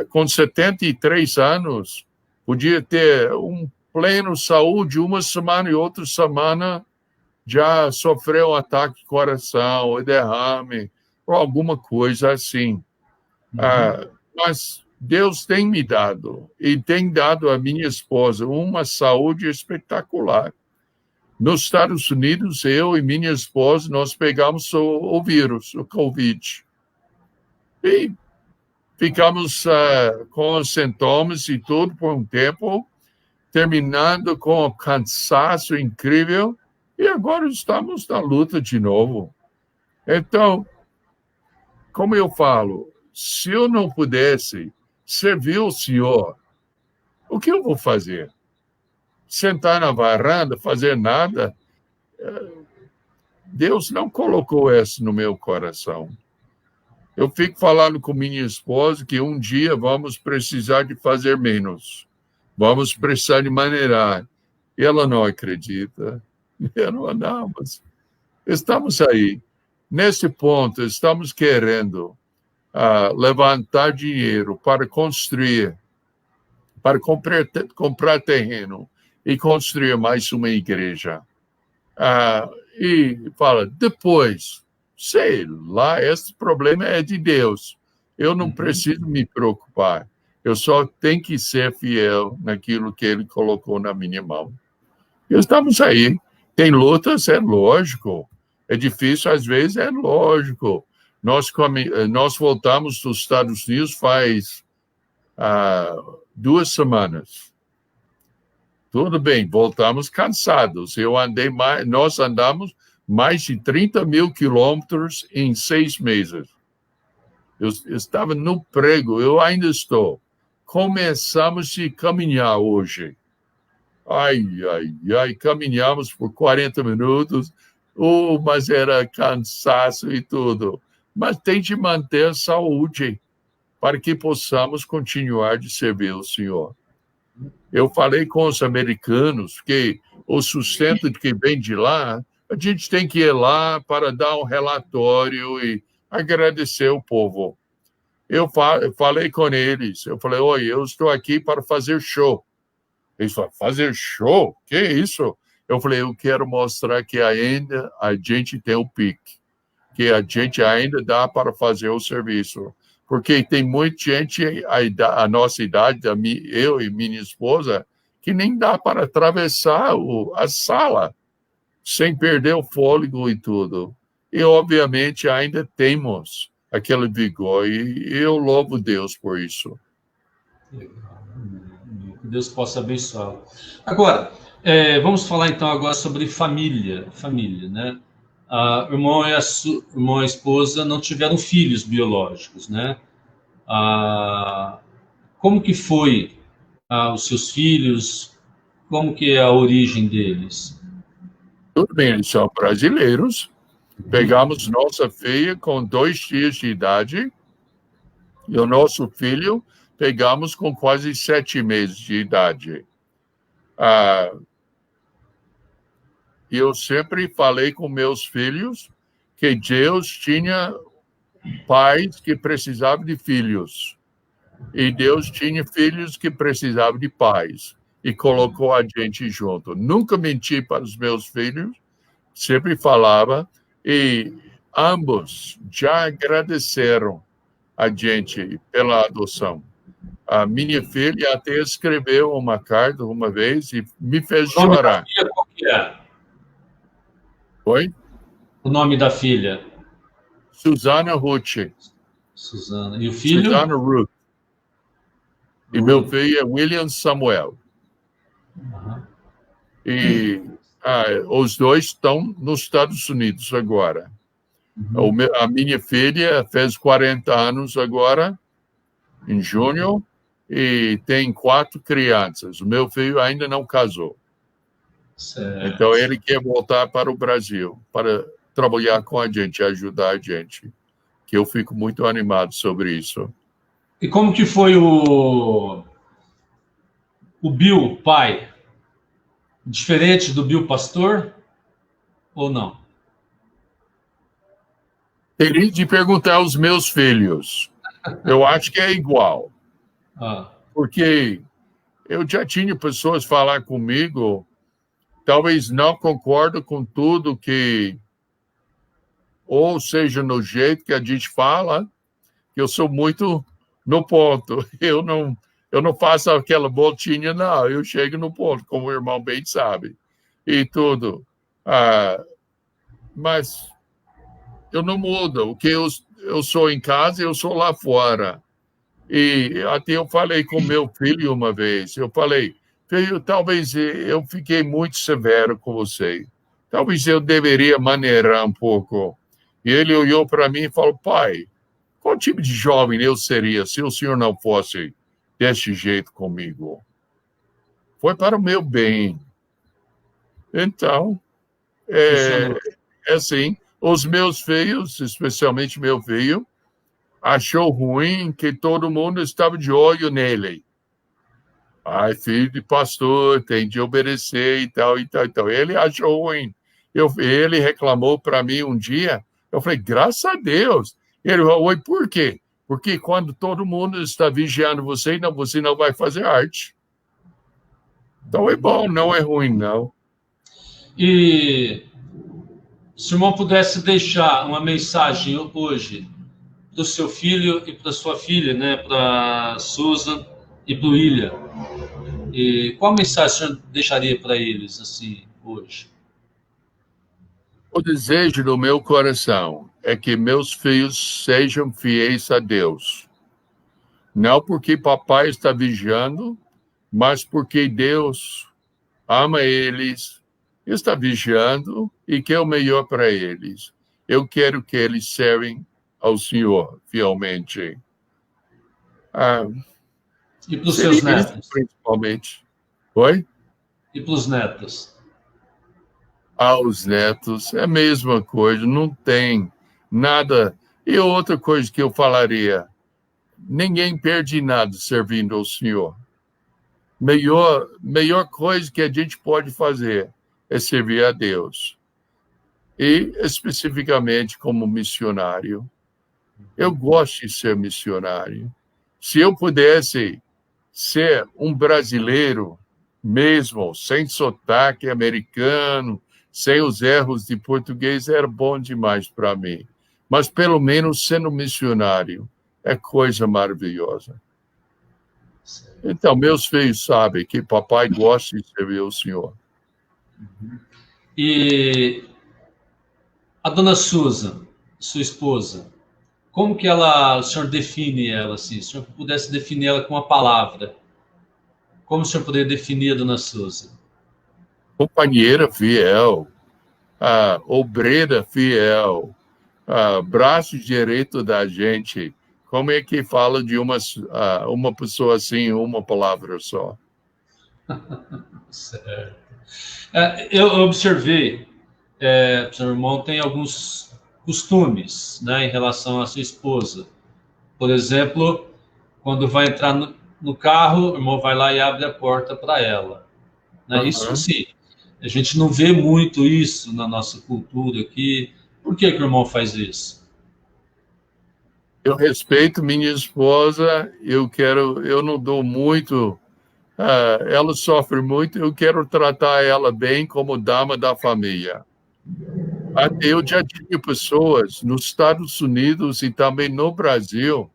Com 73 anos, podia ter um pleno saúde, uma semana e outra semana já sofreu um ataque de coração, ou derrame, ou alguma coisa assim. Mas Deus tem me dado, e tem dado à minha esposa uma saúde espetacular. Nos Estados Unidos, eu e minha esposa, nós pegamos o vírus, o Covid. E ficamos com os sintomas e tudo por um tempo, terminando com um cansaço incrível, e agora estamos na luta de novo. Então, como eu falo, se eu não pudesse servir o Senhor, O que eu vou fazer? Sentar na varanda, fazer nada? Deus não colocou isso no meu coração. Eu fico falando com minha esposa que um dia vamos precisar de fazer menos. Vamos precisar de maneirar. E ela não acredita. Não, mas estamos aí. Nesse ponto, estamos querendo levantar dinheiro para construir, para comprar terreno e construir mais uma igreja. E fala, depois, sei lá, esse problema é de Deus. Eu não preciso me preocupar. Eu só tenho que ser fiel naquilo que Ele colocou na minha mão. E estamos aí. Tem lutas, é lógico. É difícil, às vezes, é lógico. Nós voltamos dos Estados Unidos faz 2 semanas. Tudo bem, voltamos cansados. Nós andamos mais de 30 mil quilômetros em 6 meses. Eu estava no prego, eu ainda estou. Começamos a caminhar hoje. Caminhamos por 40 minutos, mas era cansaço e tudo. Mas tem de manter a saúde para que possamos continuar de servir o Senhor. Eu falei com os americanos que o sustento que vem de lá, a gente tem que ir lá para dar um relatório e agradecer o povo. Eu falei com eles, eu falei, oi, eu estou aqui para fazer show. Eles falaram, fazer show? Que isso? Eu falei, eu quero mostrar que ainda a gente tem o pique, que a gente ainda dá para fazer o serviço. Porque tem muita gente, a nossa idade, eu e minha esposa, que nem dá para atravessar a sala sem perder o fôlego e tudo. E, obviamente, ainda temos aquele vigor, e eu louvo Deus por isso. Que Deus possa abençoá-lo. Agora, vamos falar então agora sobre família, né? O irmão e a esposa não tiveram filhos biológicos, né? Como que foi os seus filhos? Como que é a origem deles? Tudo bem, eles são brasileiros. Pegamos nossa filha com 2 dias de idade e o nosso filho pegamos com quase 7 meses de idade. Eu sempre falei com meus filhos que Deus tinha pais que precisavam de filhos. E Deus tinha filhos que precisavam de pais. E colocou a gente junto. Nunca menti para os meus filhos. Sempre falava. E ambos já agradeceram a gente pela adoção. A minha filha até escreveu uma carta uma vez e me fez chorar. Qual que é? Oi? O nome da filha? Susana Ruth. Susana. E o filho? Susana Ruth. E meu filho é William Samuel. E os dois estão nos Estados Unidos agora. A minha filha fez 40 anos agora, em junho, e tem 4 crianças. O meu filho ainda não casou. Certo. Então, ele quer voltar para o Brasil, para trabalhar com a gente, ajudar a gente. Que eu fico muito animado sobre isso. E como que foi o Bill, pai? Diferente do Bill pastor? Ou não? Teria de perguntar aos meus filhos. Eu acho que é igual. Porque eu já tinha pessoas falar comigo, talvez não concordam com tudo que... Ou seja, no jeito que a gente fala, que eu sou muito no ponto. Eu não faço aquela voltinha, não. Eu chego no ponto, como o irmão bem sabe. E tudo. Mas eu não mudo. O que eu sou em casa, eu sou lá fora. E até eu falei com meu filho uma vez. Eu falei, filho, talvez eu fiquei muito severo com você. Talvez eu deveria maneirar um pouco. E ele olhou para mim e falou, pai, qual tipo de jovem eu seria se o senhor não fosse desse jeito comigo? foi para o meu bem. Então, Funcionou. é assim, os meus filhos, especialmente meu filho, achou ruim que todo mundo estava de olho nele. Ai, filho de pastor, tem de obedecer e tal, e tal, e tal. Ele achou ruim. Ele reclamou para mim um dia. Eu falei, graças a Deus. Ele falou, oi, por quê? Porque quando todo mundo está vigiando você não vai fazer arte. Então é bom, não é ruim, não. E se o irmão pudesse deixar uma mensagem hoje para o seu filho e para sua filha, né, para Susan e para o William, e qual mensagem o senhor deixaria para eles assim hoje? O desejo do meu coração é que meus filhos sejam fiéis a Deus. Não porque papai está vigiando, mas porque Deus ama eles, está vigiando e quer o melhor para eles. Eu quero que eles servem ao Senhor fielmente. E para os Seria seus isso, netos? principalmente. Oi? E para os netos? Aos netos, é a mesma coisa, não tem nada. E outra coisa que eu falaria, ninguém perde nada servindo ao Senhor. Melhor coisa que a gente pode fazer é servir a Deus. E, especificamente, como missionário. Eu gosto de ser missionário. Se eu pudesse ser um brasileiro mesmo, sem sotaque americano, sem os erros de português, era bom demais para mim. Mas, pelo menos, sendo missionário, é coisa maravilhosa. Então, meus filhos sabem que papai gosta de servir o Senhor. E a dona Susan, sua esposa, como que ela, o senhor define ela assim? Se o senhor pudesse definir ela com uma palavra, como o senhor poderia definir a dona Susan? Companheira fiel, obreira fiel, braço direito da gente. Como é que fala de uma pessoa assim, uma palavra só? Certo. Eu observei, seu irmão tem alguns costumes, né, em relação à sua esposa. Por exemplo, quando vai entrar no carro, o irmão vai lá e abre a porta para ela. Né? Isso Uhum. sim, a gente não vê muito isso na nossa cultura aqui. Por que o irmão faz isso? Eu respeito minha esposa, eu não dou muito, ela sofre muito, eu quero tratar ela bem como dama da família. Eu já tive pessoas nos Estados Unidos e também no Brasil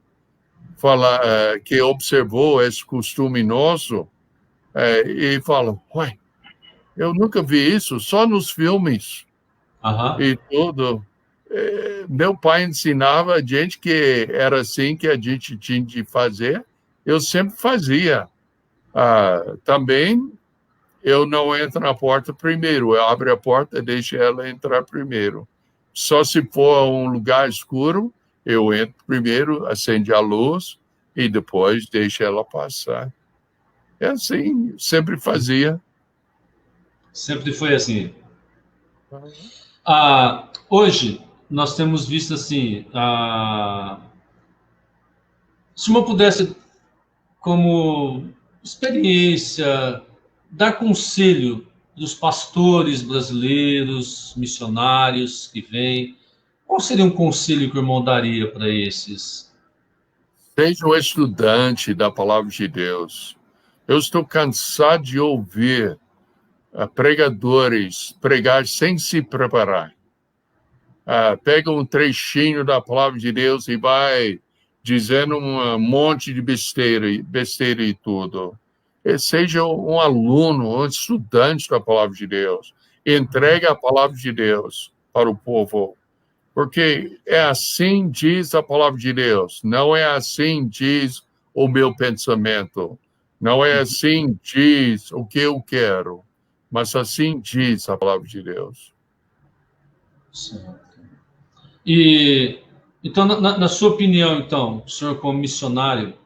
que observou esse costume nosso e falam, ué, eu nunca vi isso, só nos filmes Aham. e tudo. Meu pai ensinava a gente que era assim que a gente tinha de fazer. Eu sempre fazia. Também eu não entro na porta primeiro, eu abro a porta e deixo ela entrar primeiro. Só se for um lugar escuro, eu entro primeiro, acende a luz e depois deixo ela passar. É assim, sempre fazia. Sempre foi assim. Hoje, nós temos visto assim, se uma pudesse, como experiência, dar conselho dos pastores brasileiros, missionários que vêm, qual seria um conselho que o irmão daria para esses? Seja um estudante da palavra de Deus. Eu estou cansado de ouvir pregadores pregar sem se preparar. Pega um trechinho da palavra de Deus e vai dizendo um monte de besteira e tudo. Seja um aluno, um estudante da palavra de Deus. Entregue a palavra de Deus para o povo. Porque é assim diz a palavra de Deus. Não é assim diz o meu pensamento. Não é assim diz o que eu quero. Mas assim diz a palavra de Deus. Certo. E então, na sua opinião, então, o senhor como missionário,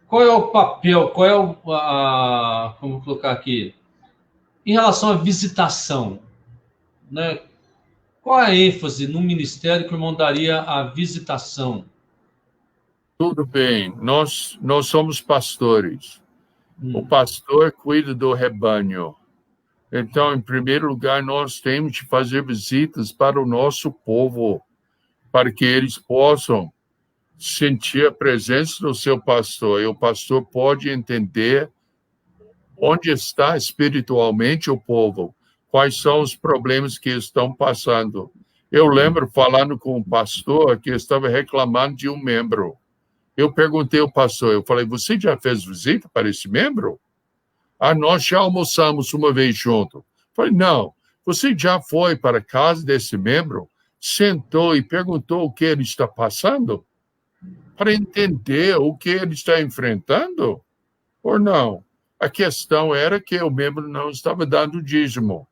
qual é o papel, qual é como colocar aqui, em relação à visitação, né? Qual a ênfase no ministério que o irmão daria à visitação? Tudo bem, nós somos pastores. O Hum, pastor cuida do rebanho. Então, em primeiro lugar, nós temos de fazer visitas para o nosso povo, para que eles possam sentir a presença do seu pastor. E o pastor pode entender onde está espiritualmente o povo, quais são os problemas que estão passando. Eu lembro falando com um pastor que estava reclamando de um membro. Eu perguntei ao pastor, eu falei, você já fez visita para esse membro? Ah, nós já almoçamos uma vez junto. Falei, não, você já foi para a casa desse membro, sentou e perguntou o que ele está passando? Para entender o que ele está enfrentando? Ou não? A questão era que o membro não estava dando dízimo.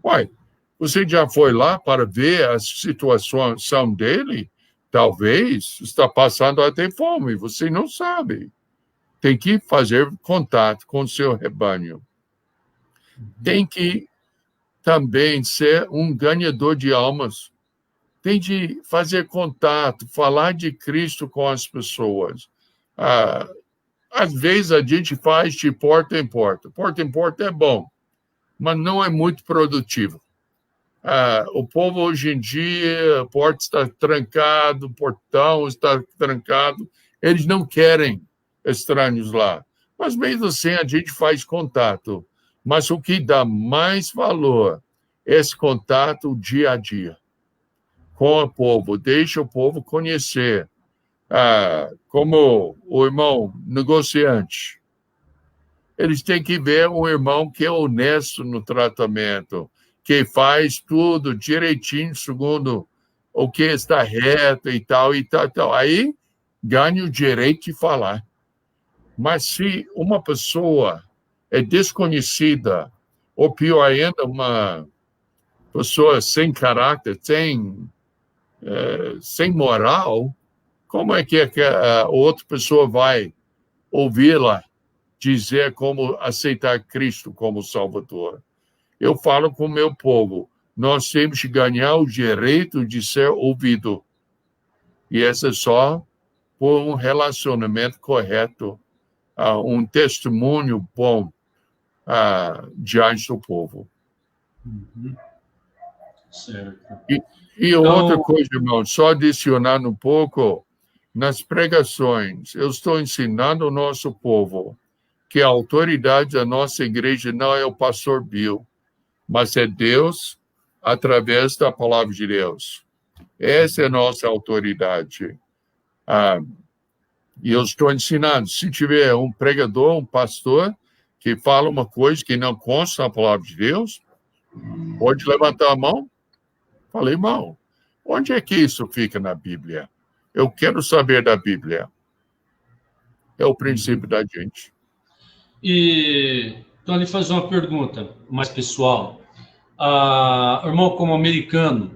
Uai, você já foi lá para ver a situação dele? Talvez está passando até fome, você não sabe. Tem que fazer contato com o seu rebanho. Tem que também ser um ganhador de almas. Tem de fazer contato, falar de Cristo com as pessoas. Às vezes a gente faz de porta em porta. Porta em porta é bom, mas não é muito produtivo. O povo hoje em dia, a porta está trancada, o portão está trancado. Eles não querem estranhos lá. Mas mesmo assim a gente faz contato. Mas o que dá mais valor é esse contato dia a dia com o povo. Deixa o povo conhecer. Como o irmão negociante. Eles têm que ver um irmão que é honesto no tratamento, que faz tudo direitinho, segundo o que está reto e tal, e tal, e tal. Aí ganha o direito de falar. Mas se uma pessoa é desconhecida, ou pior ainda, uma pessoa sem caráter, sem moral, como é que a outra pessoa vai ouvi-la dizer como aceitar Cristo como Salvador? Eu falo com o meu povo, nós temos que ganhar o direito de ser ouvido. E esse é só por um relacionamento correto, um testemunho bom diante do povo. certo. E outra coisa, irmão, só adicionando um pouco, nas pregações, eu estou ensinando ao nosso povo que a autoridade da nossa igreja não é o pastor Bill, mas é Deus através da palavra de Deus. Essa é a nossa autoridade. E eu estou ensinando, se tiver um pregador, um pastor, que fala uma coisa que não consta na palavra de Deus, pode levantar a mão. Falei, irmão, onde é que isso fica na Bíblia? Eu quero saber da Bíblia. É o princípio da gente. E então, ele faz uma pergunta mais pessoal. Irmão, como americano,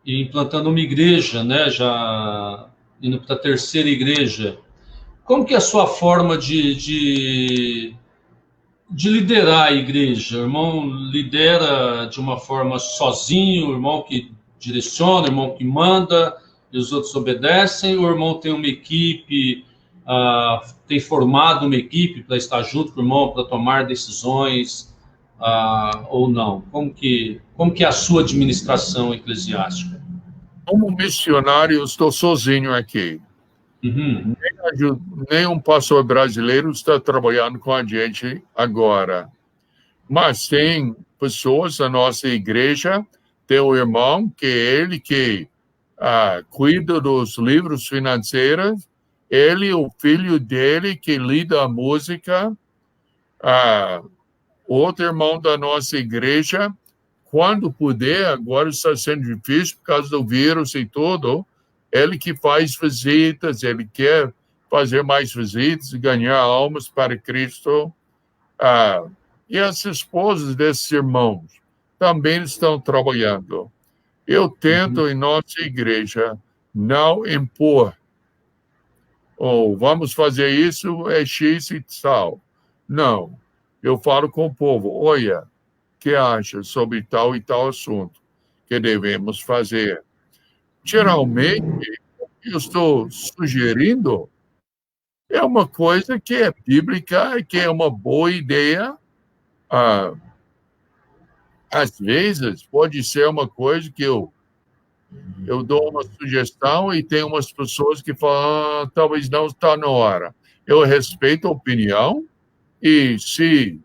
e implantando uma igreja, né, já indo para a terceira igreja, como que é a sua forma de liderar a igreja? O irmão lidera de uma forma sozinho, o irmão que direciona, o irmão que manda, e os outros obedecem, o irmão tem uma equipe, tem formado uma equipe para estar junto com o irmão, para tomar decisões, ou não? Como que é a sua administração eclesiástica? Como missionário, eu estou sozinho aqui. Uhum. Nenhum pastor brasileiro está trabalhando com a gente agora. Mas tem pessoas na nossa igreja, tem um irmão que é ele que cuida dos livros financeiros, ele, o filho dele que lida a música, outro irmão da nossa igreja, quando puder, agora está sendo difícil por causa do vírus e tudo, ele que faz visitas, ele quer fazer mais visitas e ganhar almas para Cristo. E as esposas desses irmãos também estão trabalhando. Eu tento, em nossa igreja, não impor Ou vamos fazer isso, é X e tal. Não. Eu falo com o povo, olha, o que acha sobre tal e tal assunto que devemos fazer? Geralmente, eu estou sugerindo é uma coisa que é bíblica, que é uma boa ideia. Ah, às vezes, pode ser uma coisa que eu dou uma sugestão e tem umas pessoas que falam, talvez não está na hora. Eu respeito a opinião e se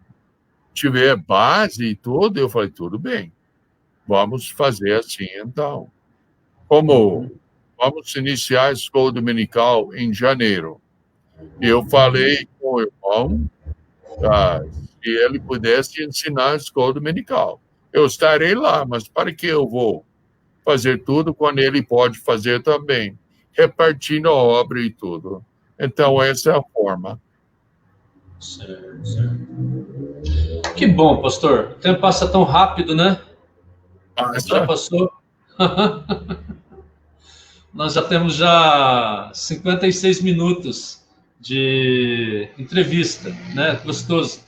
tiver base e tudo, eu falei, tudo bem, vamos fazer assim então. Como vamos iniciar a escola dominical em janeiro. Eu falei com o irmão, se ele pudesse ensinar a escola dominical. Eu estarei lá, mas para que eu vou fazer tudo quando ele pode fazer também, repartindo a obra e tudo. Então, essa é a forma. Certo, certo. Que bom, pastor. O tempo passa tão rápido, né? Já passou. Nós já temos já 56 minutos de entrevista, né? Gostoso.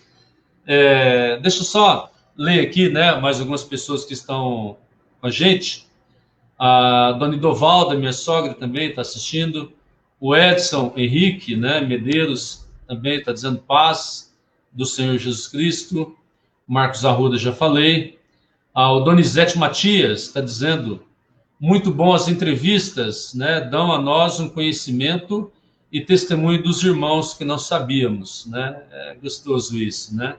Deixa eu só ler aqui, né? Mais algumas pessoas que estão com a gente. A dona Idovalda, minha sogra, também está assistindo. O Edson Henrique, né? Medeiros, também está dizendo paz do Senhor Jesus Cristo. Marcos Arruda, já falei. O Donizete Matias está dizendo muito bom as entrevistas, né? Dão a nós um conhecimento e testemunho dos irmãos que não sabíamos, né? É gostoso isso, né?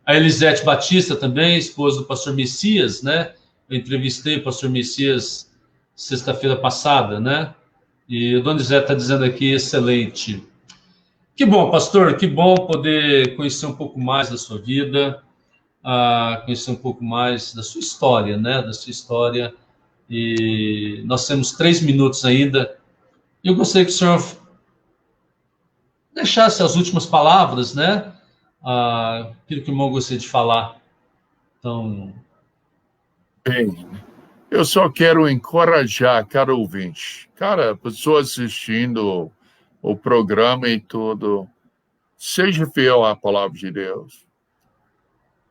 A Elisete Batista também, esposa do pastor Messias, né? Eu entrevistei o pastor Messias sexta-feira passada, né? E o Donizete está dizendo aqui, excelente. Que bom, pastor, que bom poder conhecer um pouco mais da sua vida, conhecer um pouco mais da sua história, né? Da sua história. E nós temos 3 minutos ainda. Eu gostaria que o senhor deixasse as últimas palavras, né? Aquilo que o irmão gostaria de falar. Então... Bem, eu só quero encorajar cada ouvinte, cada pessoa assistindo o programa e tudo, seja fiel à palavra de Deus.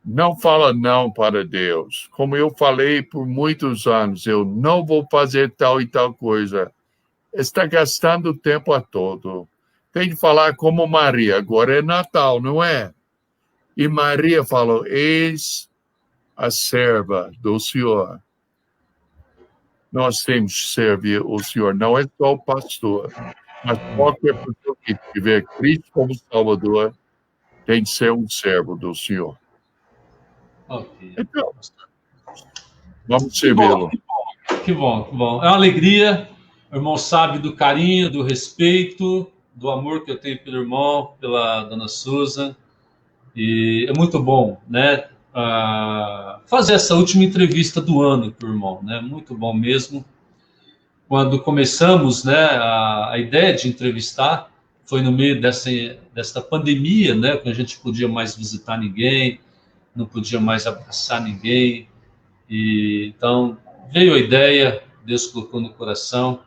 Não fala não para Deus. Como eu falei por muitos anos, eu não vou fazer tal e tal coisa. Está gastando tempo a todo. Tem que falar como Maria. Agora é Natal, não é? E Maria falou, eis a serva do Senhor. Nós temos que servir o Senhor. Não é só o pastor, mas qualquer pessoa que tiver Cristo como Salvador tem que ser um servo do Senhor. Okay. Então, vamos servi-lo. Que bom, que bom. É uma alegria. O irmão sabe do carinho, do respeito, do amor que eu tenho pelo irmão, pela dona Susan. E é muito bom, né? Fazer essa última entrevista do ano com o irmão, né? Muito bom mesmo. Quando começamos, né, a ideia de entrevistar foi no meio dessa pandemia, né? Que a gente podia mais visitar ninguém, não podia mais abraçar ninguém. E então veio a ideia, Deus colocou no coração.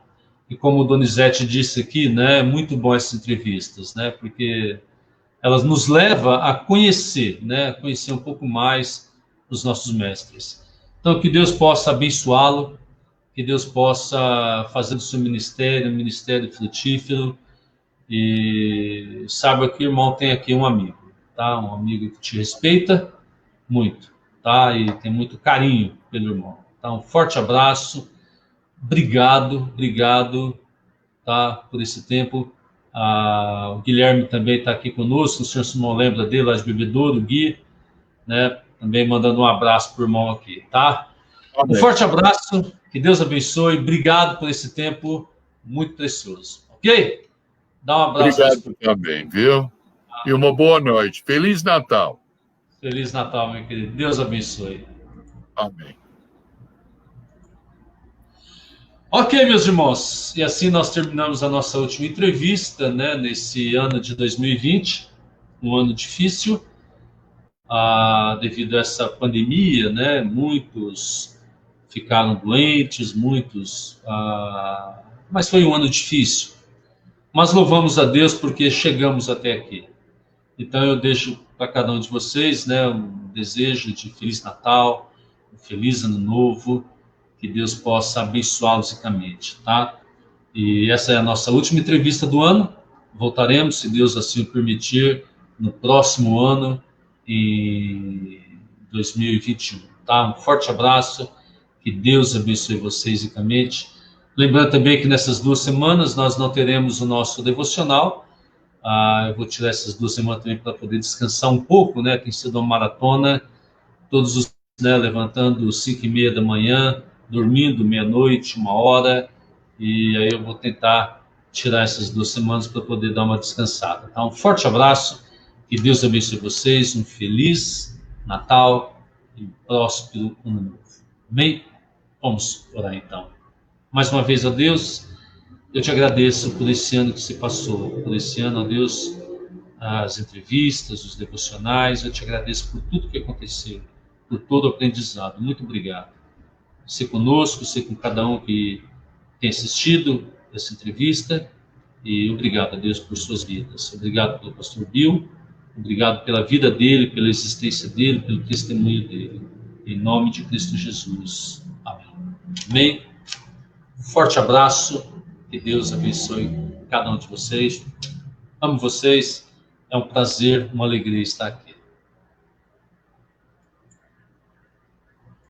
E como o Donizete disse aqui, né, muito bom essas entrevistas, né? Porque elas nos levam a conhecer, né? A conhecer um pouco mais os nossos mestres. Então, que Deus possa abençoá-lo, que Deus possa fazer do seu ministério um ministério frutífero. E saiba que o irmão tem aqui um amigo, tá? Um amigo que te respeita muito, tá? E tem muito carinho pelo irmão. Tá? Um forte abraço. Obrigado, tá? Por esse tempo. O Guilherme também está aqui conosco, o senhor Simão lembra dele, lá de Bebedouro, o Gui, né? Também mandando um abraço para o irmão aqui, tá? Amém. Um forte abraço, que Deus abençoe, obrigado por esse tempo muito precioso, ok? Dá um abraço. Obrigado também, viu? E uma boa noite. Feliz Natal. Feliz Natal, meu querido. Deus abençoe. Amém. Ok, meus irmãos, e assim nós terminamos a nossa última entrevista, né, nesse ano de 2020, um ano difícil, devido a essa pandemia, né, muitos ficaram doentes, muitos, mas foi um ano difícil, Mas louvamos a Deus porque chegamos até aqui. Então eu deixo para cada um de vocês, né, um desejo de Feliz Natal, um Feliz Ano Novo, que Deus possa abençoá-los ricamente, tá? E essa é a nossa última entrevista do ano. Voltaremos, se Deus assim o permitir, no próximo ano, em 2021, tá? Um forte abraço, que Deus abençoe vocês ricamente. Lembrando também que nessas 2 semanas nós não teremos o nosso devocional. Eu vou tirar essas 2 semanas também para poder descansar um pouco, né? Tem sido uma maratona, todos os, né, levantando 5h30 da manhã, dormindo meia-noite, 1 hora, e aí eu vou tentar tirar essas 2 semanas para poder dar uma descansada. Tá? Um forte abraço, que Deus abençoe vocês, um feliz Natal e um próspero Ano Novo. Amém? Vamos orar então. Mais uma vez, ó Deus, eu te agradeço por esse ano que se passou, por esse ano, ó Deus, as entrevistas, os devocionais, eu te agradeço por tudo que aconteceu, por todo o aprendizado. Muito obrigado. Ser conosco, ser com cada um que tem assistido essa entrevista, e obrigado a Deus por suas vidas. Obrigado pelo pastor Bill, obrigado pela vida dele, pela existência dele, pelo testemunho dele. Em nome de Cristo Jesus. Amém. Amém. Forte abraço, que Deus abençoe cada um de vocês. Amo vocês, é um prazer, uma alegria estar aqui.